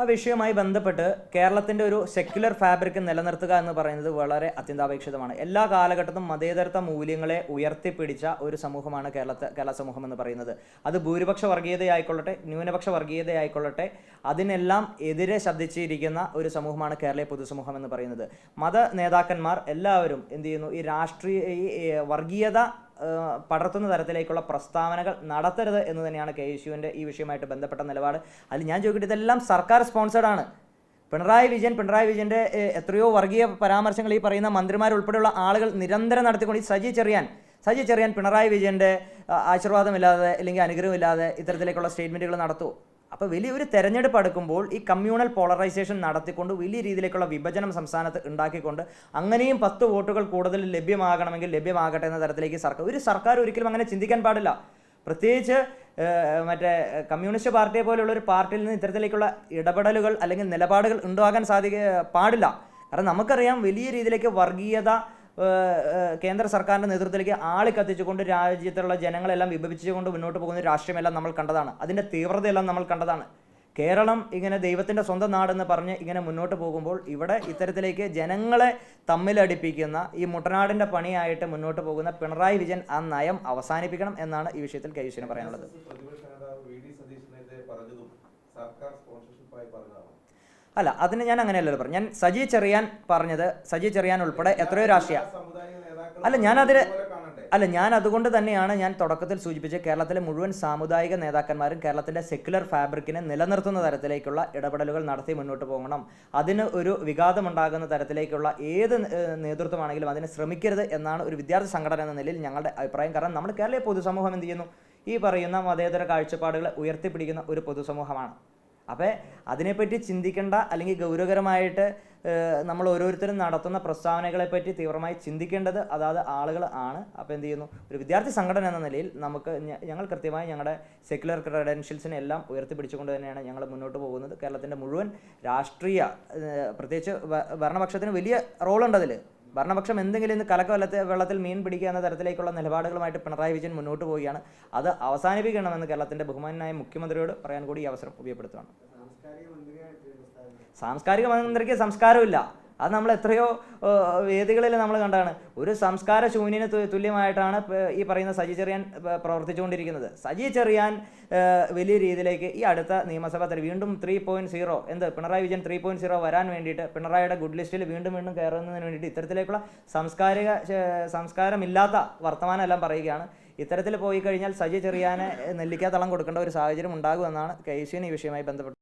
ആ വിഷയവുമായി ബന്ധപ്പെട്ട് കേരളത്തിൻ്റെ ഒരു സെക്യുലർ ഫാബ്രിക് നിലനിർത്തുക എന്ന് പറയുന്നത് വളരെ അത്യന്താപേക്ഷിതമാണ്. എല്ലാ കാലഘട്ടത്തും മതേതരത്വ മൂല്യങ്ങളെ ഉയർത്തിപ്പിടിച്ച ഒരു സമൂഹമാണ് കേരള സമൂഹം എന്ന് പറയുന്നത്. അത് ഭൂരിപക്ഷ വർഗീയതയായിക്കൊള്ളട്ടെ, ന്യൂനപക്ഷ വർഗീയതയായിക്കൊള്ളട്ടെ, അതിനെല്ലാം എതിരെ ശബ്ദിച്ചിരിക്കുന്ന ഒരു സമൂഹമാണ് കേരളീയ പൊതുസമൂഹം എന്ന് പറയുന്നത്. മത നേതാക്കന്മാർ എല്ലാവരും എന്ത് ചെയ്യുന്നു? ഈ വർഗീയത പടർത്തുന്ന തരത്തിലേക്കുള്ള പ്രസ്താവനകൾ നടത്തരുത് എന്ന് തന്നെയാണ് KSUവിൻ്റെ ഈ വിഷയമായിട്ട് ബന്ധപ്പെട്ട നിലപാട്. അതിൽ ഞാൻ ചോദിക്കട്ടെ, ഇതെല്ലാം സർക്കാർ സ്പോൺസേഡ് ആണ്. പിണറായി വിജയൻ്റെ എത്രയോ വർഗീയ പരാമർശങ്ങൾ ഈ പറയുന്ന മന്ത്രിമാരുൾപ്പെടെയുള്ള ആളുകൾ നിരന്തരം നടത്തിക്കൊണ്ട് ഈ സജി ചെറിയാൻ പിണറായി വിജയൻ്റെ ആശീർവാദമില്ലാതെ അല്ലെങ്കിൽ അനുഗ്രഹമില്ലാതെ ഇത്തരത്തിലേക്കുള്ള സ്റ്റേറ്റ്മെൻറ്റുകൾ നടത്തുമോ? അപ്പോൾ വലിയൊരു തെരഞ്ഞെടുപ്പ് അടുക്കുമ്പോൾ ഈ കമ്മ്യൂണൽ പോളറൈസേഷൻ നടത്തിക്കൊണ്ട് വലിയ രീതിയിലേക്കുള്ള വിഭജനം സംസ്ഥാനത്ത് ഉണ്ടാക്കിക്കൊണ്ട് അങ്ങനെയും 10 വോട്ടുകൾ കൂടുതൽ ലഭ്യമാകണമെങ്കിൽ ലഭ്യമാകട്ടെ എന്ന തരത്തിലേക്ക് സർക്കാർ ഒരിക്കലും അങ്ങനെ ചിന്തിക്കാൻ പാടില്ല. പ്രത്യേകിച്ച് മറ്റേ കമ്മ്യൂണിസ്റ്റ് പാർട്ടിയെ പോലുള്ള ഒരു പാർട്ടിയിൽ നിന്ന് ഇത്തരത്തിലേക്കുള്ള ഇടപെടലുകൾ അല്ലെങ്കിൽ നിലപാടുകൾ ഉണ്ടാകാൻ പാടില്ല. കാരണം നമുക്കറിയാം, വലിയ രീതിയിലേക്ക് വർഗീയത കേന്ദ്ര സർക്കാരിൻ്റെ നേതൃത്വത്തിലേക്ക് ആളിക്കത്തിച്ചുകൊണ്ട് രാജ്യത്തുള്ള ജനങ്ങളെല്ലാം വിഭജിച്ചുകൊണ്ട് മുന്നോട്ട് പോകുന്ന രാഷ്ട്രീയമെല്ലാം നമ്മൾ കണ്ടതാണ്. അതിൻ്റെ തീവ്രതയെല്ലാം നമ്മൾ കണ്ടതാണ്. കേരളം ഇങ്ങനെ ദൈവത്തിൻ്റെ സ്വന്തം നാടെന്ന് പറഞ്ഞ് ഇങ്ങനെ മുന്നോട്ട് പോകുമ്പോൾ ഇവിടെ ഇത്തരത്തിലേക്ക് ജനങ്ങളെ തമ്മിലടിപ്പിക്കുന്ന ഈ മുട്ടനാടിൻ്റെ പണിയായിട്ട് മുന്നോട്ട് പോകുന്ന പിണറായി വിജയൻ ആ നയം അവസാനിപ്പിക്കണം എന്നാണ് ഈ വിഷയത്തിൽ KSUവിന് പറയാനുള്ളത്. അല്ല, അതിന് ഞാൻ അങ്ങനെയല്ലല്ലോ പറഞ്ഞു. ഞാൻ സജി ചെറിയാൻ ഉൾപ്പെടെ എത്രയോ രാഷ്ട്രീയ ഞാൻ അതുകൊണ്ട് തന്നെയാണ് ഞാൻ തുടക്കത്തിൽ സൂചിപ്പിച്ച കേരളത്തിലെ മുഴുവൻ സാമുദായിക നേതാക്കന്മാരും കേരളത്തിൻ്റെ സെക്യുലർ ഫാബ്രിക്കിനെ നിലനിർത്തുന്ന തരത്തിലേക്കുള്ള ഇടപെടലുകൾ നടത്തി മുന്നോട്ട് പോകണം. അതിന് ഒരു വിഘാതമുണ്ടാകുന്ന തരത്തിലേക്കുള്ള ഏത് നേതൃത്വമാണെങ്കിലും അതിനെ ശ്രമിക്കരുത് എന്നാണ് ഒരു വിദ്യാർത്ഥി സംഘടന എന്ന നിലയിൽ ഞങ്ങളുടെ അഭിപ്രായം. കാരണം നമ്മൾ കേരളീയ പൊതുസമൂഹം എന്ത് ചെയ്യുന്നു? ഈ പറയുന്ന മതേതര കാഴ്ചപ്പാടുകളെ ഉയർത്തിപ്പിടിക്കുന്ന ഒരു പൊതുസമൂഹമാണ്. അപ്പോൾ അതിനെപ്പറ്റി ചിന്തിക്കേണ്ട, അല്ലെങ്കിൽ ഗൗരവകരമായിട്ട് നമ്മൾ ഓരോരുത്തരും നടത്തുന്ന പ്രസ്താവനകളെപ്പറ്റി തീവ്രമായി ചിന്തിക്കേണ്ടത് അതാത് ആളുകൾ ആണ്. അപ്പോൾ എന്ത് ചെയ്യുന്നു? ഒരു വിദ്യാർത്ഥി സംഘടന എന്ന നിലയിൽ ഞങ്ങൾ കൃത്യമായി ഞങ്ങളുടെ സെക്യുലർ ക്രെഡൻഷ്യൽസിനെ എല്ലാം ഉയർത്തിപ്പിടിച്ചുകൊണ്ട് തന്നെയാണ് ഞങ്ങൾ മുന്നോട്ട് പോകുന്നത്. കേരളത്തിൻ്റെ മുഴുവൻ രാഷ്ട്രീയ, പ്രത്യേകിച്ച് ഭരണപക്ഷത്തിന് വലിയ റോളുണ്ട് അതിൽ. ഭരണപക്ഷം എന്തെങ്കിലും ഇന്ന് വെള്ളത്തിൽ മീൻ പിടിക്കുക എന്ന തരത്തിലേക്കുള്ള നിലപാടുകളുമായിട്ട് പിണറായി വിജയൻ മുന്നോട്ട് പോവുകയാണ്. അത് അവസാനിപ്പിക്കണമെന്ന് കേരളത്തിൻ്റെ ബഹുമാനായ മുഖ്യമന്ത്രിയോട് പറയാൻ കൂടി ഈ അവസരം ഉപയോഗപ്പെടുത്തുകയാണ്. സാംസ്കാരിക മന്ത്രിക്ക് സംസ്കാരമില്ല. അത് നമ്മൾ എത്രയോ വേദികളിൽ നമ്മൾ കണ്ടാണ്. ഒരു സംസ്കാര ശൂന്യന് തുല്യമായിട്ടാണ് ഈ പറയുന്ന സജി ചെറിയാൻ പ്രവർത്തിച്ചുകൊണ്ടിരിക്കുന്നത്. സജി ചെറിയാൻ വലിയ രീതിയിലേക്ക് ഈ അടുത്ത നിയമസഭാ വീണ്ടും 3.0 പിണറായി വിജയൻ 3.0 വരാൻ വേണ്ടിയിട്ട്, പിണറായിയുടെ ഗുഡ് ലിസ്റ്റിൽ വീണ്ടും കയറുന്നതിന് വേണ്ടിയിട്ട് ഇത്തരത്തിലേക്കുള്ള സംസ്കാരമില്ലാത്ത വർത്തമാനം എല്ലാം പറയുകയാണ്. ഇത്തരത്തിൽ പോയി കഴിഞ്ഞാൽ സജി ചെറിയാനെ നെല്ലിക്കാത്തളം കൊടുക്കേണ്ട ഒരു സാഹചര്യം ഉണ്ടാകുമെന്നാണ് KSUവിന് ഈ വിഷയവുമായി ബന്ധപ്പെട്ട്